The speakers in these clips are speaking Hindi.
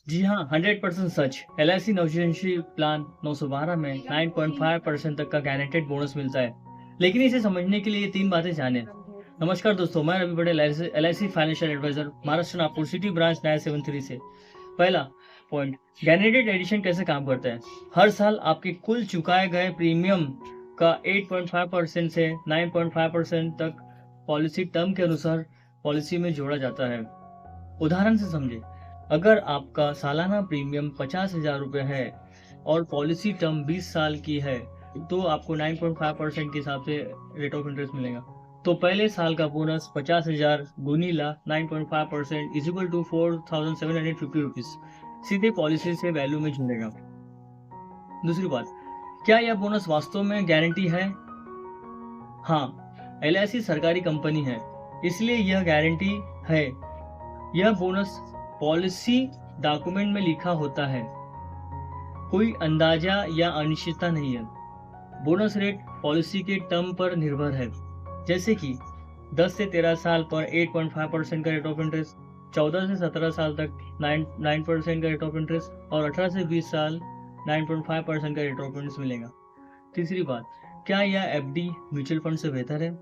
जी हाँ, 100% सच। एलआईसी नवजीवन प्लान 912 में 9.5% तक का गारंटेड बोनस मिलता है। लेकिन इसे समझने के लिए ये 3 बातें जानें। नमस्कार दोस्तों, मैं Ravi Bade LIC financial advisor Maharashtra Nagpur city branch 973 से। पहला पॉइंट, गारंटेड एडिशन कैसे काम करता है। हर साल आपके कुल चुकाए गए प्रीमियम का 8.5% से 9.5% तक पॉलिसी टर्म के अनुसार पॉलिसी में जोड़ा जाता है। उदाहरण से समझे, अगर आपका सालाना प्रीमियम 50,000 रुपये है और पॉलिसी टर्म 20 साल की है, तो आपको 9.5% के हिसाब से रेट ऑफ इंटरेस्ट मिलेगा। तो पहले साल का बोनस 50,000 गुनीला 9.5% इज इक्वल टू 4,750 रुपीज सीधे पॉलिसी से वैल्यू में जुड़ेगा। दूसरी बात, क्या यह बोनस वास्तव में गारंटी है? हाँ, एलआईसी सरकारी कंपनी है, इसलिए यह गारंटी है। यह बोनस पॉलिसी डॉक्यूमेंट में लिखा होता है, कोई अंदाजा या अनिश्चितता नहीं है। बोनस रेट पॉलिसी के टर्म पर निर्भर है, जैसे कि 10 से 13 साल पर 8.5% का रेट ऑफ इंटरेस्ट, 14 से 17 साल तक 9% का रेट ऑफ इंटरेस्ट और 18 से 20 साल 9.5% का रेट ऑफ इंटरेस्ट मिलेगा। तीसरी बात, क्या यह एफडी म्यूचुअल फंड से बेहतर है?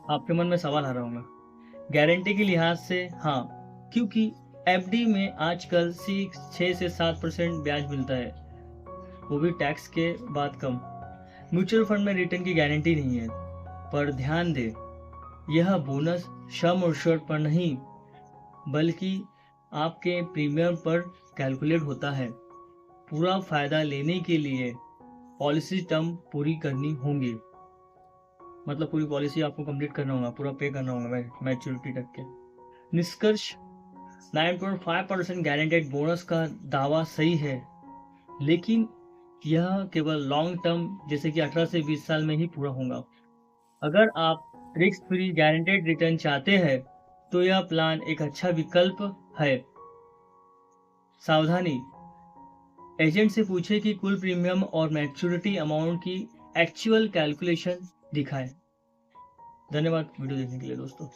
आपके मन में सवाल आ रहा होगा। गारंटी के लिहाज से हाँ, क्योंकि एफडी में आजकल 6 से 7% ब्याज मिलता है, वो भी टैक्स के बाद कम। म्यूचुअल फंड में रिटर्न की गारंटी नहीं है, पर ध्यान दें, यह बोनस सम एश्योर्ड पर नहीं, बल्कि आपके प्रीमियम पर कैलकुलेट होता है। पूरा फायदा लेने के लिए पॉलिसी टर्म पूरी करनी होंगी, मतलब पूरी पॉलिसी आपको कंप्लीट करना होगा, पूरा पे करना होगा मैच्योरिटी तक के। निष्कर्ष, 9.5% गारंटेड बोनस का दावा सही है, लेकिन यह केवल लॉन्ग टर्म जैसे कि 18 से 20 साल में ही पूरा होगा। अगर आप रिस्क फ्री गारंटेड रिटर्न चाहते हैं, तो यह प्लान एक अच्छा विकल्प है। सावधानी, एजेंट से पूछें कि कुल प्रीमियम और मैच्योरिटी अमाउंट की एक्चुअल कैलकुलेशन दिखाएं। धन्यवाद वीडियो देखने के लिए दोस्तों।